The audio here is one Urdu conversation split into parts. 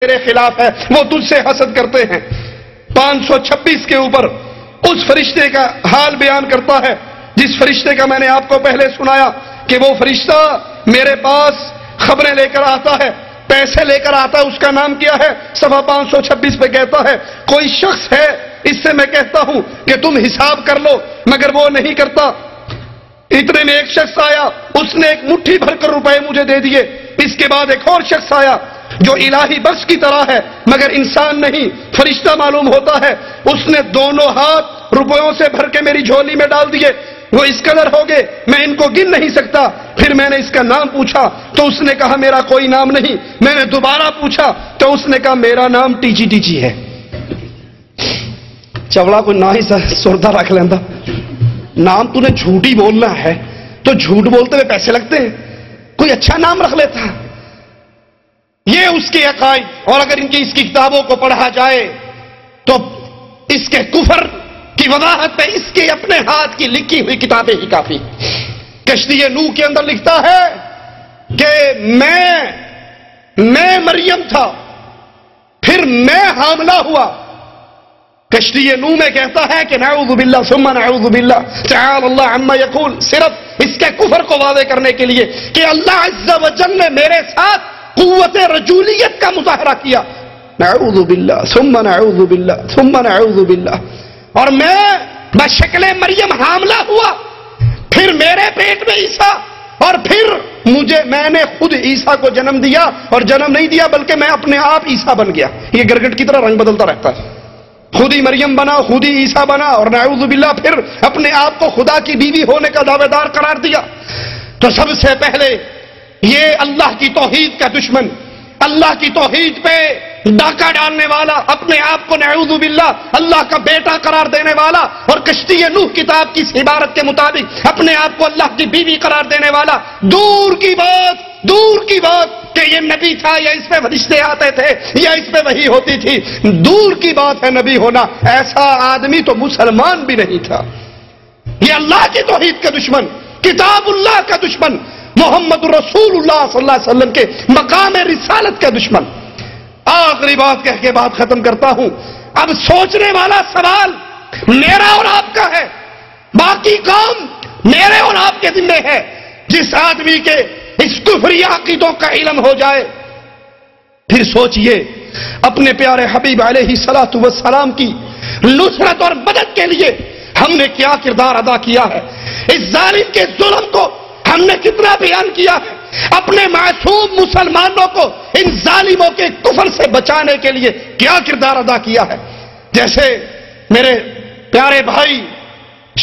تیرے خلاف ہے، وہ تجھ سے حسد کرتے ہیں۔ 526 کے اوپر اس فرشتے کا حال بیان کرتا ہے جس فرشتے کا میں نے آپ کو پہلے سنایا کہ وہ فرشتہ میرے پاس خبریں لے کر آتا ہے، پیسے لے کر آتا ہے۔ اس کا نام کیا ہے؟ صفحہ 526 پہ کہتا ہے کوئی شخص ہے اس سے میں کہتا ہوں کہ تم حساب کر لو، مگر وہ نہیں کرتا۔ اتنے میں ایک شخص آیا، اس نے ایک مٹھی بھر کر روپے مجھے دے دیے۔ اس کے بعد ایک اور شخص آیا جو الہی بخش کی طرح ہے مگر انسان نہیں، فرشتہ معلوم ہوتا ہے۔ اس نے دونوں ہاتھ روپیوں سے بھر کے میری جھولی میں ڈال دیے، وہ اس قدر ہو گئے میں ان کو گن نہیں سکتا۔ پھر میں نے اس کا نام پوچھا تو اس نے کہا میرا کوئی نام نہیں۔ میں نے دوبارہ پوچھا تو اس نے کہا میرا نام ٹیچی ٹیچی ہے۔ چوڑا کوئی نہ ہی سردہ رکھ لینا، نام تو نے جھوٹ ہی بولنا ہے تو جھوٹ بولتے ہوئے پیسے لگتے ہیں، کوئی اچھا نام رکھ لیتا۔ یہ اس کے عقائد، اور اگر ان کی اس کی کتابوں کو پڑھا جائے تو اس کے کفر کی وضاحت میں اس کے اپنے ہاتھ کی لکھی ہوئی کتابیں ہی کافی۔ کشتی نوح کے اندر لکھتا ہے کہ میں مریم تھا، پھر میں حاملہ ہوا۔ کشتی نوح میں کہتا ہے کہ نعوذ باللہ ثم نعوذ باللہ تعالی اللہ عما یقول، صرف اس کے کفر کو واضح کرنے کے لیے کہ اللہ عز و جل نے میرے ساتھ قوت رجولیت کا مظاہرہ کیا۔ نعوذ باللہ ثم نعوذ باللہ ثم نعوذ باللہ، اور میں بشکل مریم حاملہ ہوا، پھر میرے پیٹ میں عیسیٰ، اور پھر میں نے خود عیسیٰ کو جنم دیا، اور جنم نہیں دیا بلکہ میں اپنے آپ عیسیٰ بن گیا۔ یہ گرگٹ کی طرح رنگ بدلتا رہتا ہے، خود ہی مریم بنا، خود ہی عیسیٰ بنا، اور نعوذ باللہ پھر اپنے آپ کو خدا کی بیوی ہونے کا دعوے دار قرار دیا۔ تو سب سے پہلے یہ اللہ کی توحید کا دشمن، اللہ کی توحید پہ ڈاکہ ڈالنے والا، اپنے آپ کو نعوذ باللہ اللہ کا بیٹا قرار دینے والا، اور کشتی نوح کتاب کی عبارت کے مطابق اپنے آپ کو اللہ کی بیوی قرار دینے والا، دور کی بات کہ یہ نبی تھا یا اس پہ فرشتے آتے تھے یا اس پہ وحی ہوتی تھی، دور کی بات ہے نبی ہونا، ایسا آدمی تو مسلمان بھی نہیں تھا۔ یہ اللہ کی توحید کا دشمن، کتاب اللہ کا دشمن، محمد رسول اللہ صلی اللہ علیہ وسلم کے مقام رسالت کا دشمن۔ آخری بات کہہ کے بات ختم کرتا ہوں۔ اب سوچنے والا سوال میرا اور آپ کا ہے، باقی کام میرے اور آپ کے ذمہ ہے۔ جس آدمی کے اس کفری عقیدوں کا علم ہو جائے، پھر سوچئے اپنے پیارے حبیب علیہ الصلوۃ والسلام کی نصرت اور مدد کے لیے ہم نے کیا کردار ادا کیا ہے، اس ظالم کے ظلم کو ہم نے کتنا بیان کیا ہے، اپنے معصوم مسلمانوں کو ان ظالموں کے کفر سے بچانے کے لیے کیا کردار ادا کیا ہے۔ جیسے میرے پیارے بھائی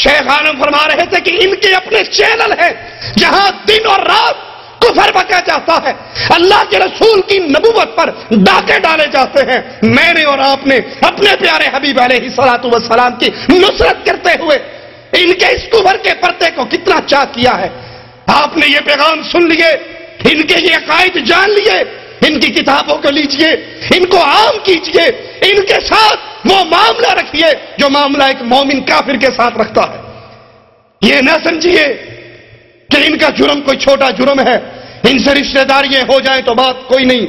شیخ عالم فرما رہے تھے کہ ان کے اپنے چینل ہیں جہاں دن اور رات کفر بکا جاتا ہے، اللہ کے رسول کی نبوت پر ڈاکے ڈالے جاتے ہیں۔ میں نے اور آپ نے اپنے پیارے حبیب علیہ الصلوۃ والسلام کی نصرت کرتے ہوئے ان کے اس کفر کے پردے کو کتنا چاک کیا ہے۔ آپ نے یہ پیغام سن لیے، ان کے یہ عقائد جان لیے، ان کی کتابوں کو لیجئے، ان کو عام کیجئے، ان کے ساتھ وہ معاملہ رکھیے جو معاملہ ایک مومن کافر کے ساتھ رکھتا ہے۔ یہ نہ سمجھیے کہ ان کا جرم کوئی چھوٹا جرم ہے، ان سے رشتہ داریاں ہو جائیں تو بات کوئی نہیں،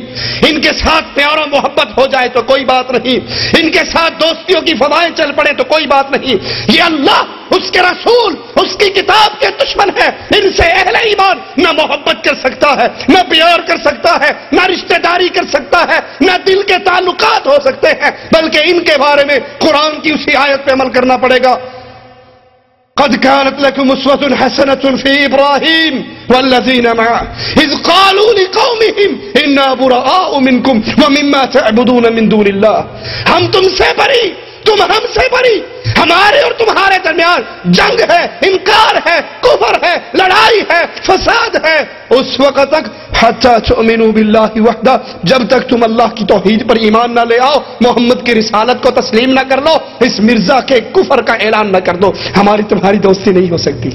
ان کے ساتھ پیار و محبت ہو جائے تو کوئی بات نہیں، ان کے ساتھ دوستیوں کی فضائیں چل پڑے تو کوئی بات نہیں۔ یہ اللہ، اس کے رسول، اس کی کتاب کے دشمن ہے۔ ان سے اہل ایمان نہ محبت کر سکتا ہے، نہ پیار کر سکتا ہے، نہ رشتہ داری کر سکتا ہے، نہ دل کے تعلقات ہو سکتے ہیں، بلکہ ان کے بارے میں قرآن کی اسی آیت پہ عمل کرنا پڑے گا۔ قد كانت لكم أسوة حسنة في إبراهيم والذين معه إذ قالوا لقومهم إنا براء منكم ومما تعبدون من دون الله۔ ہم تم سے بری، تم ہم سے بری، ہمارے اور تمہارے درمیان جنگ ہے، انکار ہے، کفر ہے، لڑائی ہے، فساد ہے، اس وقت تک حتی تؤمنوا باللہ وحدہ، جب تک تم اللہ کی توحید پر ایمان نہ لے آؤ، محمد کی رسالت کو تسلیم نہ کر لو، اس مرزا کے کفر کا اعلان نہ کر دو، ہماری تمہاری دوستی نہیں ہو سکتی۔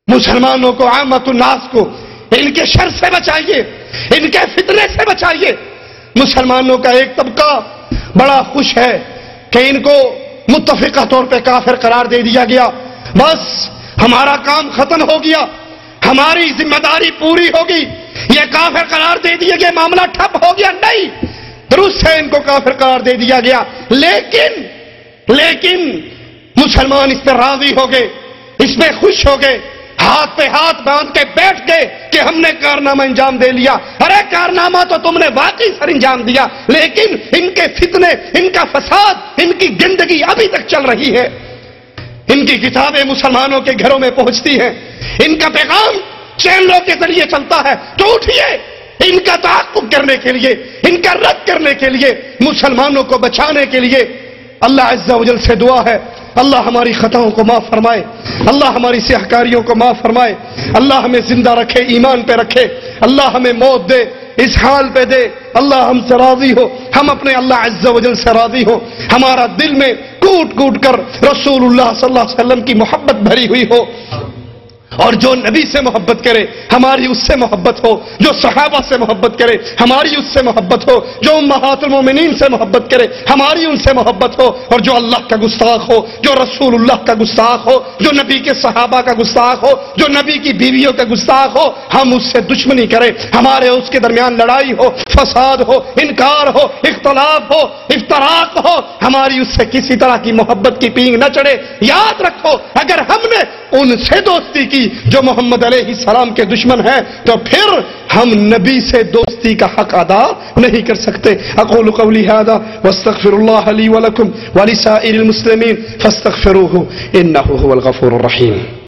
مسلمانوں کو، عامت الناس کو ان کے شر سے بچائیے، ان کے فتنے سے بچائیے۔ مسلمانوں کا ایک طبقہ بڑا خوش ہے کہ ان کو متفقہ طور پہ کافر قرار دے دیا گیا، بس ہمارا کام ختم ہو گیا، ہماری ذمہ داری پوری ہوگی، یہ کافر قرار دے دیا گیا، معاملہ ٹھپ ہو گیا؟ نہیں، روس سے ان کو کافر قرار دے دیا گیا، لیکن مسلمان اس پہ راضی ہو گئے، اس میں خوش ہو گئے، ہاتھ پہ ہاتھ باندھ کے بیٹھ گئے کہ ہم نے کارنامہ انجام دے لیا۔ ارے کارنامہ تو تم نے واقعی سر انجام دیا، لیکن ان کے فتنے، ان کا فساد، ان کی گندگی ابھی تک چل رہی ہے۔ ان کی کتابیں مسلمانوں کے گھروں میں پہنچتی ہیں، ان کا پیغام چینلوں کے ذریعے چلتا ہے۔ تو اٹھیے، ان کا تعاقب کرنے کے لیے، ان کا رد کرنے کے لیے، مسلمانوں کو بچانے کے لیے اللہ عز و جل سے دعا ہے، اللہ ہماری خطاؤں کو معاف فرمائے، اللہ ہماری سیاہکاریوں کو معاف فرمائے، اللہ ہمیں زندہ رکھے، ایمان پہ رکھے، اللہ ہمیں موت دے، اس حال پہ دے، اللہ ہم سے راضی ہو، ہم اپنے اللہ عز و جل سے راضی ہو، ہمارا دل میں کوٹ کوٹ کر رسول اللہ صلی اللہ علیہ وسلم کی محبت بھری ہوئی ہو، اور جو نبی سے محبت کرے ہماری اس سے محبت ہو، جو صحابہ سے محبت کرے ہماری اس سے محبت ہو، جو امہات المومنین سے محبت کرے ہماری ان سے محبت ہو، اور جو اللہ کا گستاخ ہو، جو رسول اللہ کا گستاخ ہو، جو نبی کے صحابہ کا گستاخ ہو، جو نبی کی بیویوں کا گستاخ ہو، ہم اس سے دشمنی کریں، ہمارے اس کے درمیان لڑائی ہو، فساد ہو، انکار ہو، اختلاف ہو، افتراق ہو، ہماری اس سے کسی طرح کی محبت کی پینگ نہ چڑھے۔ یاد رکھو، اگر ہم نے ان سے دوستی کی جو محمد علیہ السلام کے دشمن ہیں، تو پھر ہم نبی سے دوستی کا حق ادا نہیں کر سکتے۔ اقول قولی ھذا واستغفر اللہ لی ولکم ولسائر المسلمین فاستغفروہ انہ هو الغفور الرحیم۔